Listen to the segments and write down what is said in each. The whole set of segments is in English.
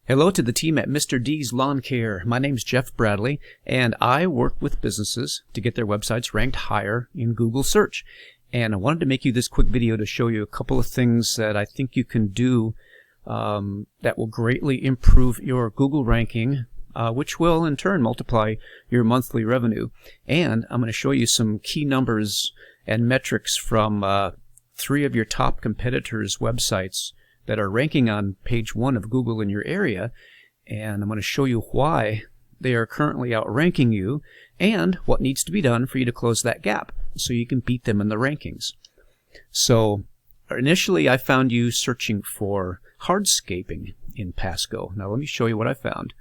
Hello to the team at Mr. D's Lawncare. My name's Jeff Bradley, and I work with businesses to get their websites ranked higher in Google search. And I wanted to make you this quick video to show you a couple of things that I think you can do that will greatly improve your Google ranking, which will in turn multiply your monthly revenue. And I'm going to show you some key numbers and metrics from 3 of your top competitors' websites that are ranking on page 1 of Google in your area, and I'm going to show you why they are currently outranking you and what needs to be done for you to close that gap so you can beat them in the rankings. So initially I found you searching for hardscaping in Pasco. Now let me show you what I found.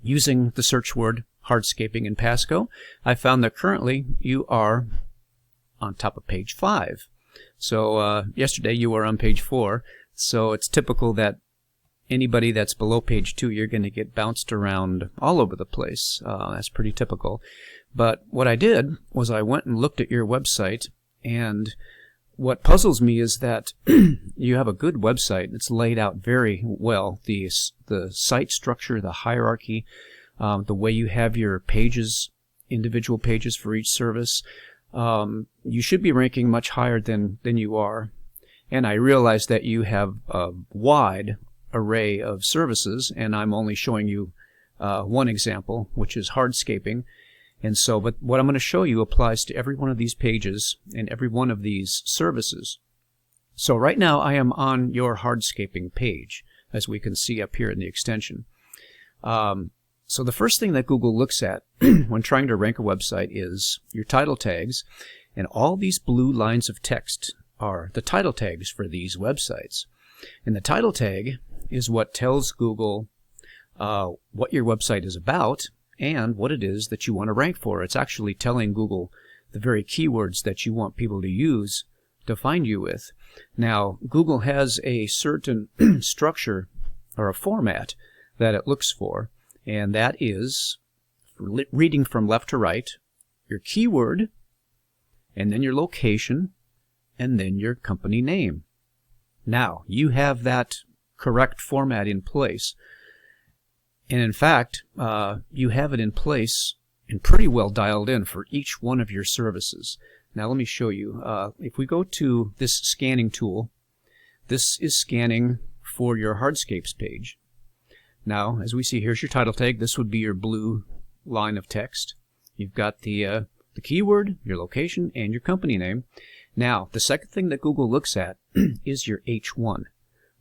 Using the search word hardscaping in Pasco, I found that currently you are on top of page 5. So yesterday you were on page 4, so it's typical that anybody that's below page 2, you're going to get bounced around all over the place. That's pretty typical. But what I did was I went and looked at your website, and what puzzles me is that you have a good website. It's laid out very well. The site structure, the hierarchy, the way you have your pages, individual pages for each service. You should be ranking much higher than you are, and I realize that you have a wide array of services, and I'm only showing you one example, which is hardscaping. And so, but what I'm going to show you applies to every one of these pages and every one of these services. So right now I am on your hardscaping page, as we can see up here in the extension. So the first thing that Google looks at when trying to rank a website is your title tags, and all these blue lines of text are the title tags for these websites. And the title tag is what tells Google what your website is about and what it is that you want to rank for. It's actually telling Google the very keywords that you want people to use to find you with. Now, Google has a certain structure or a format that it looks for, and that is, reading from left to right, your keyword, and then your location, and then your company name. Now, you have that correct format in place. And in fact, you have it in place and pretty well dialed in for each one of your services. Now let me show you. If we go to this scanning tool, this is scanning for your hardscapes page. Now, as we see, here's your title tag. This would be your blue line of text. You've got the keyword, your location, and your company name. Now, the second thing that Google looks at is your H1,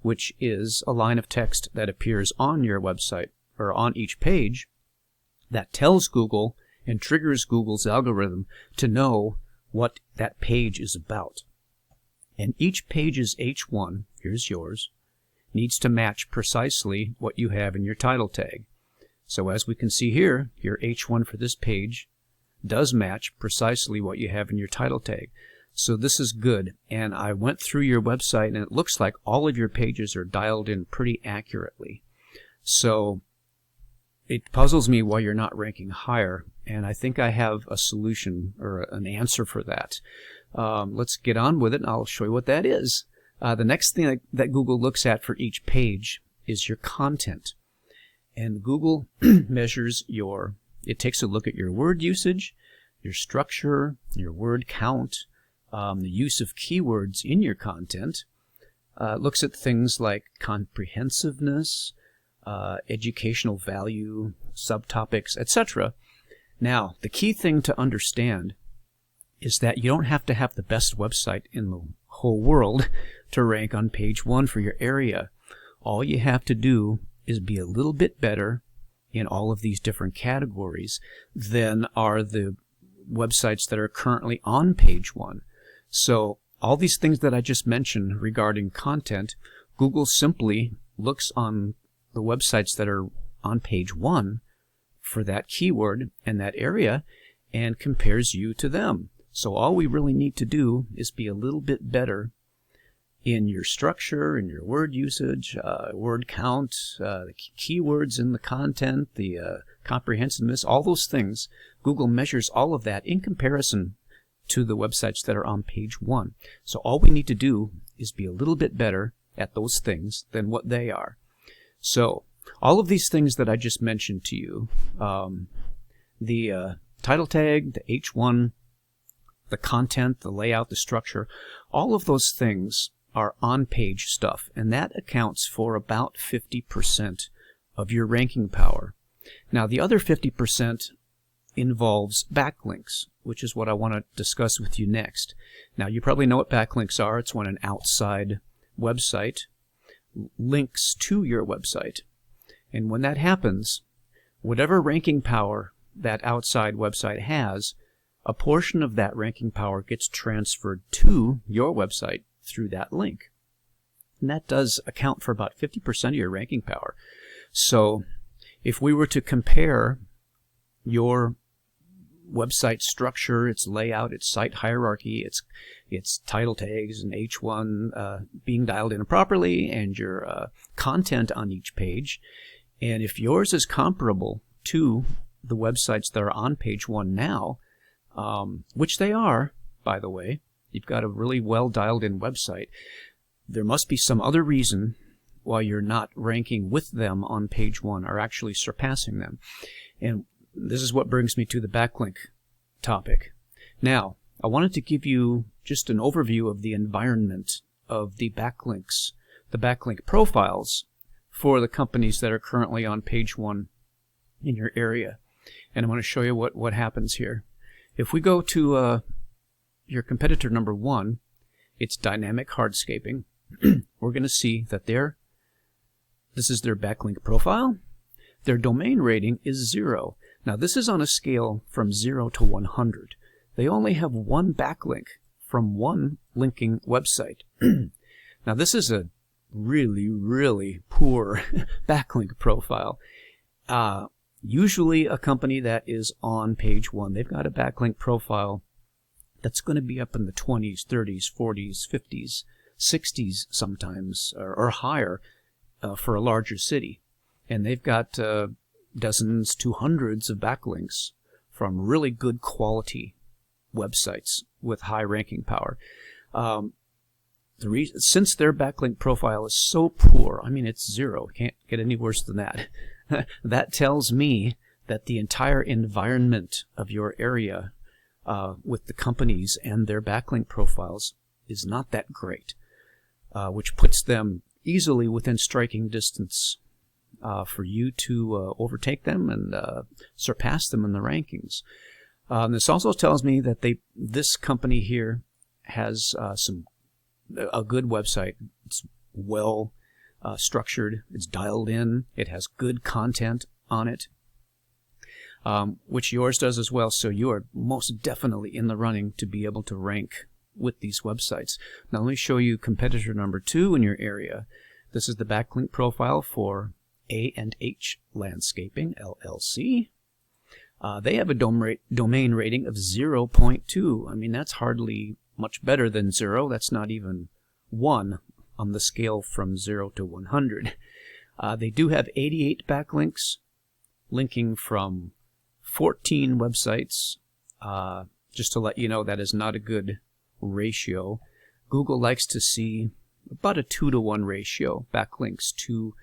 which is a line of text that appears on your website or on each page that tells Google and triggers Google's algorithm to know what that page is about. And each page's H1, here's yours, needs to match precisely what you have in your title tag. So as we can see here, your H1 for this page does match precisely what you have in your title tag. So this is good, and I went through your website and it looks like all of your pages are dialed in pretty accurately. So it puzzles me why you're not ranking higher, and I think I have a solution or an answer for that. Let's get on with it, and I'll show you what that is. The next thing that Google looks at for each page is your content. And Google measures it takes a look at your word usage, your structure, your word count, the use of keywords in your content. It looks at things like comprehensiveness, educational value, subtopics, etc. Now, the key thing to understand is that you don't have to have the best website in the whole world to rank on page 1 for your area. All you have to do is be a little bit better in all of these different categories than are the websites that are currently on page 1. So all these things that I just mentioned regarding content, Google simply looks on the websites that are on page 1 for that keyword and that area and compares you to them. So all we really need to do is be a little bit better in your structure, in your word usage, word count, the keywords in the content, the comprehensiveness, all those things. Google measures all of that in comparison to the websites that are on page 1. So all we need to do is be a little bit better at those things than what they are. So all of these things that I just mentioned to you, the title tag, the H1, the content, the layout, the structure, all of those things are on-page stuff, and that accounts for about 50% of your ranking power. Now, the other 50% involves backlinks, which is what I want to discuss with you next. Now, you probably know what backlinks are. It's when an outside website links to your website. And when that happens, whatever ranking power that outside website has, a portion of that ranking power gets transferred to your website through that link. And that does account for about 50% of your ranking power. So if we were to compare your website structure, its layout, its site hierarchy, its title tags and H1 being dialed in properly, and your content on each page, and if yours is comparable to the websites that are on page 1 now, which they are, by the way, you've got a really well dialed in website, there must be some other reason why you're not ranking with them on page 1 or actually surpassing them. And this is what brings me to the backlink topic. Now, I wanted to give you just an overview of the environment of the backlinks, the backlink profiles for the companies that are currently on page 1 in your area. And I want to show you what happens here. If we go to your competitor number 1, it's dynamic hardscaping. We're going to see that this is their backlink profile. Their domain rating is 0. Now, this is on a scale from 0 to 100. They only have one backlink from one linking website. Now, this is a really, really poor backlink profile. Usually a company that is on page 1, they've got a backlink profile that's going to be up in the 20s, 30s, 40s, 50s, 60s sometimes, or higher for a larger city. And they've got dozens to hundreds of backlinks from really good quality websites with high ranking power. Since their backlink profile is so poor, I mean, it's 0. Can't get any worse than that. That tells me that the entire environment of your area with the companies and their backlink profiles is not that great, which puts them easily within striking distance for you to overtake them and surpass them in the rankings. This also tells me that this company here has a good website. It's well structured. It's dialed in. It has good content on it, which yours does as well. So you are most definitely in the running to be able to rank with these websites. Now let me show you competitor number 2 in your area. This is the backlink profile for A&H Landscaping, LLC. They have a domain rating of 0.2. I mean, that's hardly much better than 0. That's not even 1 on the scale from 0 to 100. They do have 88 backlinks, linking from 14 websites. Just to let you know, that is not a good ratio. Google likes to see about a 2-to-1 ratio, backlinks to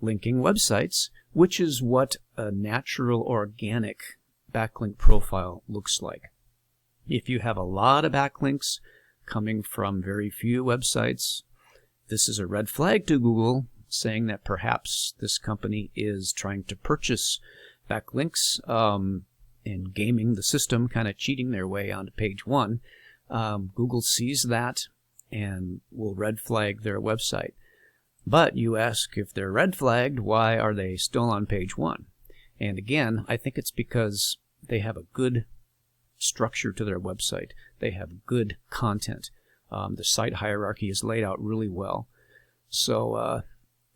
linking websites, which is what a natural, organic backlink profile looks like. If you have a lot of backlinks coming from very few websites, this is a red flag to Google, saying that perhaps this company is trying to purchase backlinks and gaming the system, kind of cheating their way onto page 1. Google sees that and will red flag their website. But you ask, if they're red flagged, why are they still on page 1? And again, I think it's because they have a good structure to their website. They have good content. The site hierarchy is laid out really well. So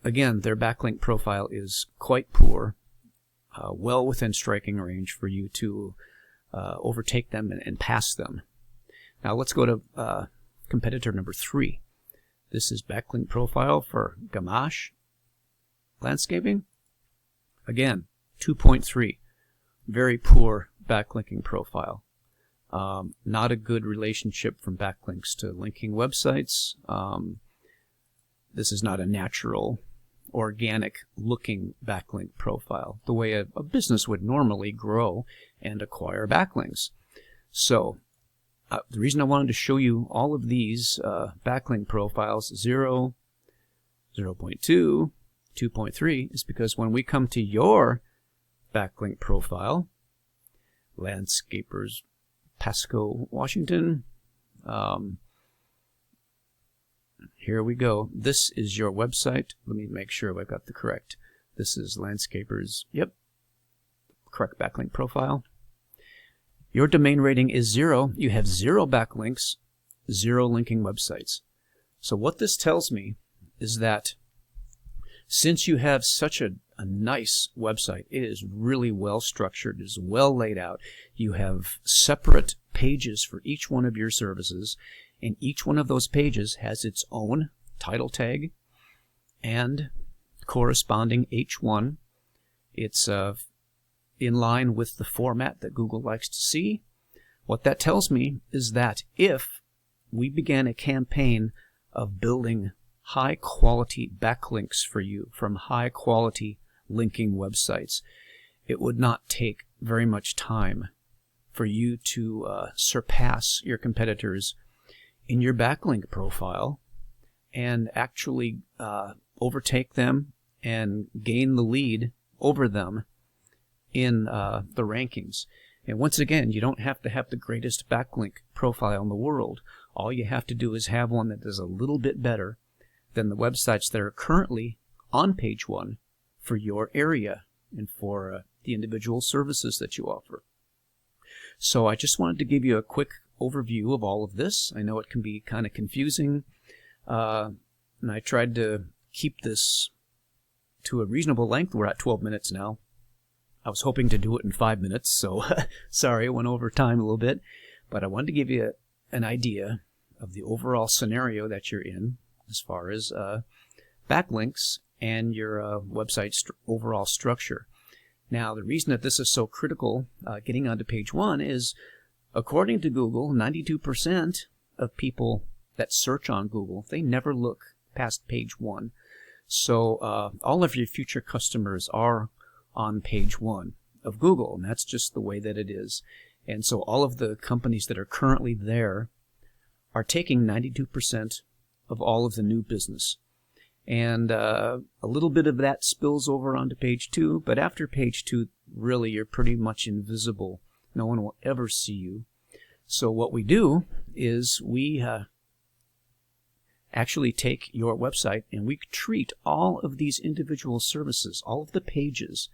again, their backlink profile is quite poor, well within striking range for you to overtake them and pass them. Now let's go to competitor number 3. This is backlink profile for Gamache Landscaping. Again, 2.3. Very poor backlinking profile. Not a good relationship from backlinks to linking websites. This is not a natural organic looking backlink profile, the way a business would normally grow and acquire backlinks. So the reason I wanted to show you all of these backlink profiles, 0, 0.2, 2.3, is because when we come to your backlink profile, Landscapers, Pasco, Washington, here we go. This is your website. Let me make sure I've got the correct. This is Landscapers. Yep. Correct backlink profile. Your domain rating is 0. You have 0 backlinks, 0 linking websites. So what this tells me is that since you have such a nice website, it is really well structured, it is well laid out. You have separate pages for each one of your services, and each one of those pages has its own title tag and corresponding H1. It's in line with the format that Google likes to see. What that tells me is that if we began a campaign of building high-quality backlinks for you from high-quality linking websites, it would not take very much time for you to surpass your competitors in your backlink profile and actually overtake them and gain the lead over them in the rankings. And once again, you don't have to have the greatest backlink profile in the world. All you have to do is have one that is a little bit better than the websites that are currently on page 1 for your area and for the individual services that you offer. So I just wanted to give you a quick overview of all of this. I know it can be kind of confusing, and I tried to keep this to a reasonable length. We're at 12 minutes now. I was hoping to do it in 5 minutes, so sorry I went over time a little bit, but I wanted to give you an idea of the overall scenario that you're in as far as backlinks and your website overall structure. Now, the reason that this is so critical, getting onto page 1, is according to Google, 92% of people that search on Google, they never look past page 1. So all of your future customers are on page 1 of Google, and that's just the way that it is. And so all of the companies that are currently there are taking 92% of all of the new business. And a little bit of that spills over onto page 2, but after page 2, really, you're pretty much invisible. No one will ever see you. So what we do is we actually take your website and we treat all of these individual services, all of the pages,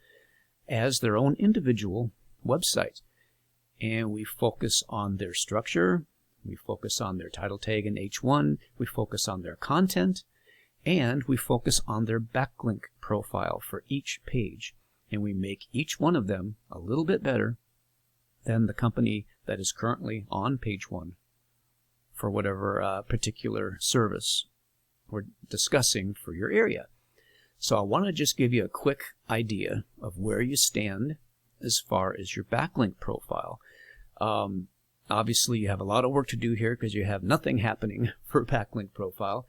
as their own individual website. And we focus on their structure, we focus on their title tag in H1, we focus on their content, and we focus on their backlink profile for each page. And we make each one of them a little bit better than the company that is currently on page 1 for whatever particular service we're discussing for your area. So I want to just give you a quick idea of where you stand as far as your backlink profile. Obviously, you have a lot of work to do here because you have nothing happening for backlink profile.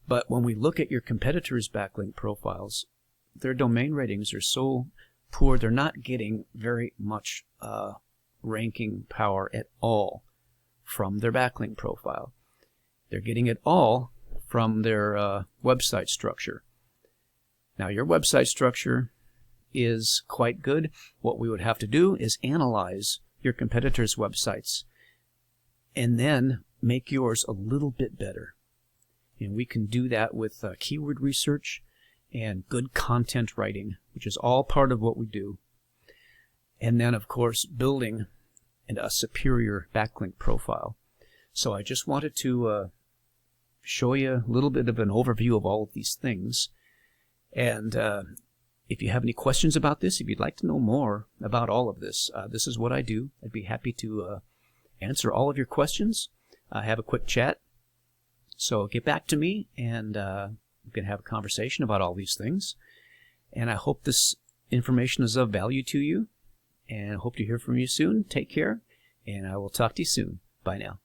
But when we look at your competitors' backlink profiles, their domain ratings are so poor, they're not getting very much ranking power at all from their backlink profile. They're getting it all from their website structure. Now, your website structure is quite good. What we would have to do is analyze your competitors' websites and then make yours a little bit better. And we can do that with keyword research and good content writing, which is all part of what we do. And then, of course, building a superior backlink profile. So I just wanted to show you a little bit of an overview of all of these things. And if you have any questions about this, if you'd like to know more about all of this, this is what I do. I'd be happy to answer all of your questions, have a quick chat. So get back to me, and we can have a conversation about all these things. And I hope this information is of value to you, and I hope to hear from you soon. Take care, and I will talk to you soon. Bye now.